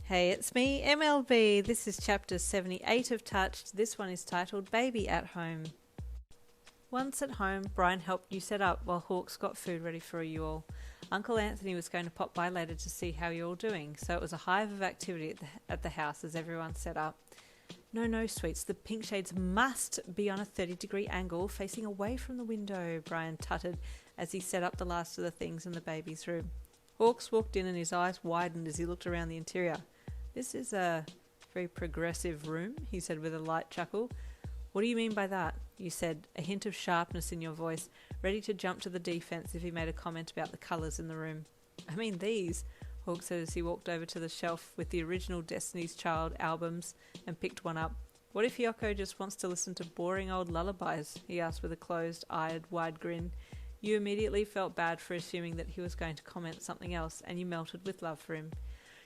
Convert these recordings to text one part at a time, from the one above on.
Hey, it's me, MLB. This is chapter 78 of Touched. This one is titled Baby at Home. Once at home, Brian helped you set up while Hawks got food ready for you all. Uncle Anthony was going to pop by later to see how you're all doing, so it was a hive of activity at the house as everyone set up. No, sweets, the pink shades must be on a 30-degree angle facing away from the window, Brian tutted as he set up the last of the things in the baby's room. Hawks walked in and his eyes widened as he looked around the interior. This is a very progressive room, he said with a light chuckle. What do you mean by that? You said, a hint of sharpness in your voice, ready to jump to the defense if he made a comment about the colours in the room. I mean these, Hawk said as he walked over to the shelf with the original Destiny's Child albums and picked one up. What if Yoko just wants to listen to boring old lullabies? He asked with a closed-eyed, wide grin. You immediately felt bad for assuming that he was going to comment something else, and you melted with love for him.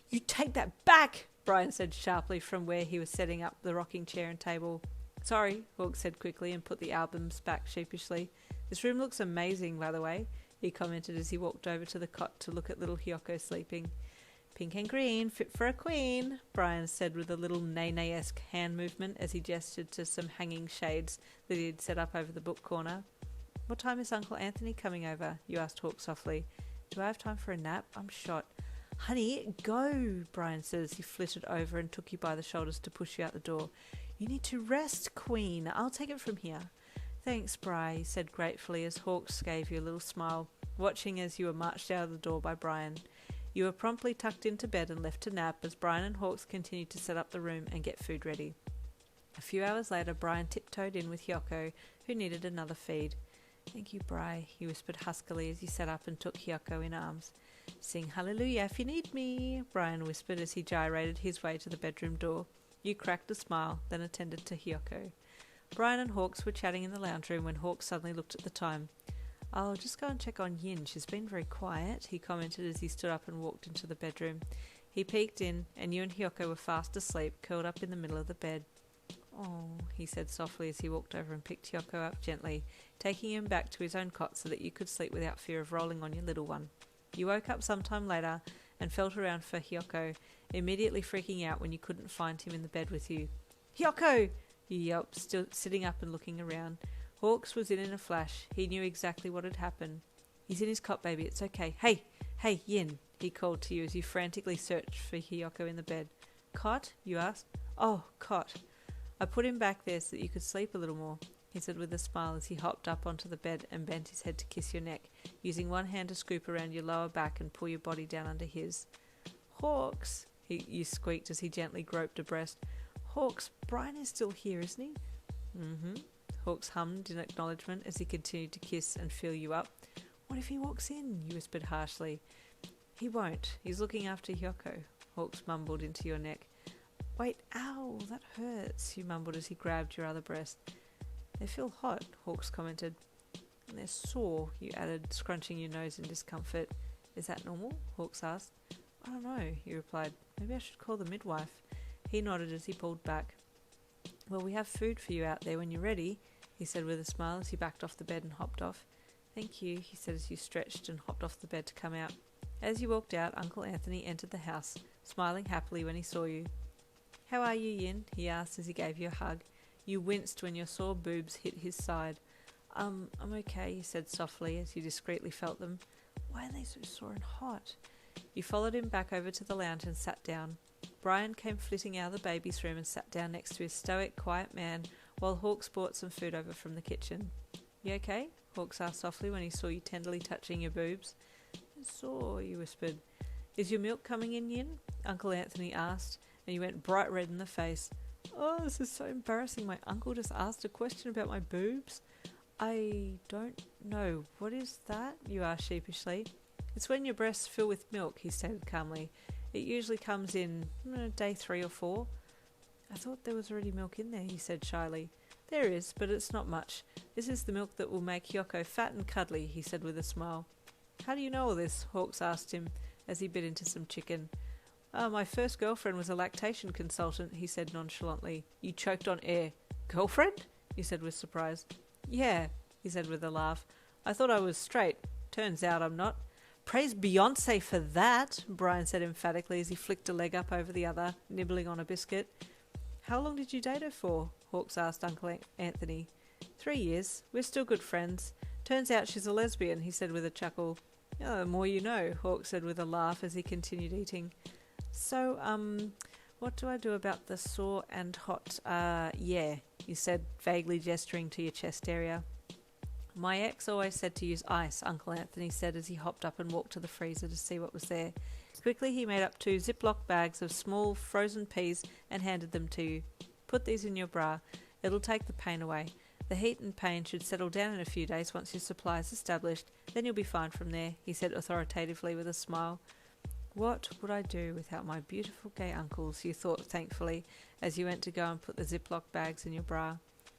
You take that back, Brian said sharply from where he was setting up the rocking chair and table. Sorry, Hawk said quickly and put the albums back sheepishly. This room looks amazing, by the way, he commented as he walked over to the cot to look at little Hyoko sleeping. Pink and green, fit for a queen, Brian said with a little Nene-esque hand movement as he gestured to some hanging shades that he had set up over the book corner. What time is Uncle Anthony coming over? You asked Hawk softly. Do I have time for a nap? I'm shot. Honey, go, Brian said as he flitted over and took you by the shoulders to push you out the door. You need to rest, Queen. I'll take it from here. Thanks, Bri, he said gratefully as Hawks gave you a little smile, watching as you were marched out of the door by Brian. You were promptly tucked into bed and left to nap as Brian and Hawks continued to set up the room and get food ready. A few hours later, Brian tiptoed in with Hyoko, who needed another feed. Thank you, Bri, he whispered huskily as he sat up and took Hyoko in arms. Sing hallelujah if you need me, Brian whispered as he gyrated his way to the bedroom door. You cracked a smile, then attended to Hyoko. Brian and Hawks were chatting in the lounge room when Hawks suddenly looked at the time. I'll just go and check on Yin. She's been very quiet, he commented as he stood up and walked into the bedroom. He peeked in, and you and Hyoko were fast asleep, curled up in the middle of the bed. Oh, he said softly as he walked over and picked Hyoko up gently, taking him back to his own cot so that you could sleep without fear of rolling on your little one. You woke up sometime later and felt around for Hyoko, immediately freaking out when you couldn't find him in the bed with you. Hyoko! You yelped, still sitting up and looking around. Hawks was in a flash. He knew exactly what had happened. He's in his cot, baby. It's okay. Hey, Yin, he called to you as you frantically searched for Hyoko in the bed. Cot? You asked. Oh, cot. I put him back there so that you could sleep a little more, he said with a smile as he hopped up onto the bed and bent his head to kiss your neck, using one hand to scoop around your lower back and pull your body down under his. Hawks, you squeaked as he gently groped a breast. Hawks, Brian is still here, isn't he? Mm-hmm. Hawks hummed in acknowledgement as he continued to kiss and fill you up. What if he walks in? You whispered harshly. He won't. He's looking after Hyoko, Hawks mumbled into your neck. Wait, ow, that hurts, you mumbled as he grabbed your other breast. They feel hot, Hawks commented. And they're sore, you added, scrunching your nose in discomfort. Is that normal? Hawks asked. I don't know, you replied. Maybe I should call the midwife. He nodded as he pulled back. Well, we have food for you out there when you're ready, he said with a smile as he backed off the bed and hopped off. Thank you, he said as you stretched and hopped off the bed to come out. As you walked out, Uncle Anthony entered the house, smiling happily when he saw you. How are you, Yin? He asked as he gave you a hug. You winced when your sore boobs hit his side. I'm okay, he said softly as you discreetly felt them. Why are they so sore and hot? You followed him back over to the lounge and sat down. Brian came flitting out of the baby's room and sat down next to his stoic, quiet man while Hawks brought some food over from the kitchen. You okay? Hawks asked softly when he saw you tenderly touching your boobs. I'm sore, you whispered. Is your milk coming in, Yin? Uncle Anthony asked, and you went bright red in the face. Oh, this is so embarrassing. My uncle just asked a question about my boobs. I don't know. What is that? You asked sheepishly. It's when your breasts fill with milk, he stated calmly. It usually comes in day 3 or 4. I thought there was already milk in there, he said shyly. There is, but it's not much. This is the milk that will make Hyoko fat and cuddly, he said with a smile. How do you know all this? Hawks asked him as he bit into some chicken. My first girlfriend was a lactation consultant, he said nonchalantly. You choked on air. Girlfriend? He said with surprise. Yeah, he said with a laugh. I thought I was straight. Turns out I'm not. Praise Beyonce for that, Brian said emphatically as he flicked a leg up over the other, nibbling on a biscuit. How long did you date her for? Hawks asked Uncle Anthony. 3 years. We're still good friends. Turns out she's a lesbian, he said with a chuckle. Oh, the more you know, Hawks said with a laugh as he continued eating. So, what do I do about the sore and hot, yeah, you said, vaguely gesturing to your chest area. My ex always said to use ice, Uncle Anthony said as he hopped up and walked to the freezer to see what was there. Quickly he made up 2 Ziploc bags of small frozen peas and handed them to you. Put these in your bra. It'll take the pain away. The heat and pain should settle down in a few days once your supply is established. Then you'll be fine from there, he said authoritatively with a smile. What would I do without my beautiful gay uncles, you thought thankfully, as you went to go and put the Ziploc bags in your bra.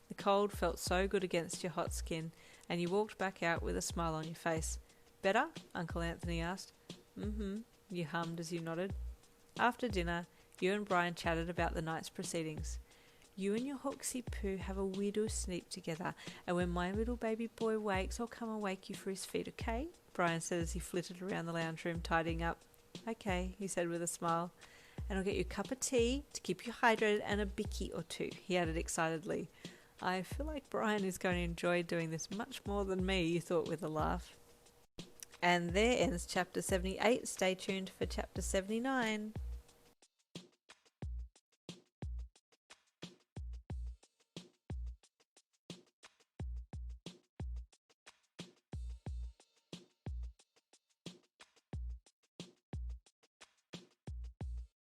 The cold felt so good against your hot skin, and you walked back out with a smile on your face. Better? Uncle Anthony asked. Mm-hmm, you hummed as you nodded. After dinner, you and Brian chatted about the night's proceedings. You and your Hawksy Poo have a widow sleep together, and when my little baby boy wakes, I'll come and wake you for his feet, okay? Brian said as he flitted around the lounge room, tidying up. Okay, he said with a smile. And I'll get you a cup of tea to keep you hydrated and a bicky or 2, he added excitedly. I feel like Brian is going to enjoy doing this much more than me, you thought with a laugh. And there ends chapter 78. Stay tuned for chapter 79.